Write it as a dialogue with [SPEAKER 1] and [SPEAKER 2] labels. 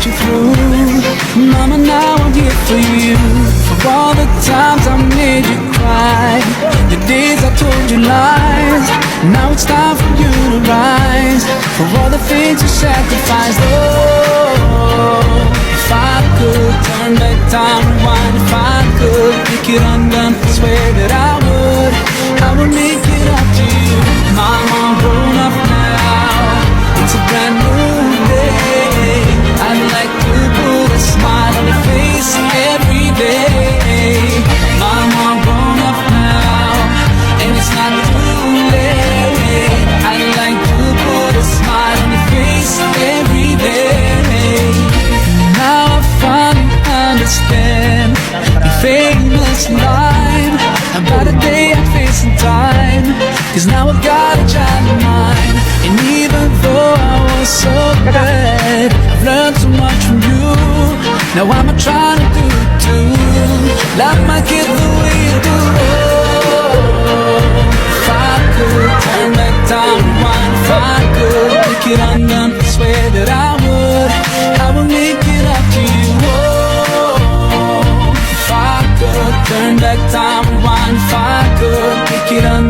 [SPEAKER 1] you through. Mama, now I'm here for you. For all the times I made you cry, the days I told you lies. Now it's time for you to rise. For all the things you sacrificed. Oh, if I could turn back time, rewind. If I could pick it undone, I swear that I would make it up to you. Mama, I'm grown up now. It's a brand new day. I'd like to put a smile on your face every day. Mama, I'm grown up now, and it's not too late. I'd like to put a smile on your face every day. Now I finally understand the famous line about a day I face in time. 'Cause now I've got a child of mine, and even though I was so bad, I've learned so much from you. Now I'm trying to do it too. Love my kid the way you do. Oh, if I could turn back time, rewind. If I could pick it undone, I swear that I would make it up to you. Oh, if I could turn back time, rewind. If I could pick it undone,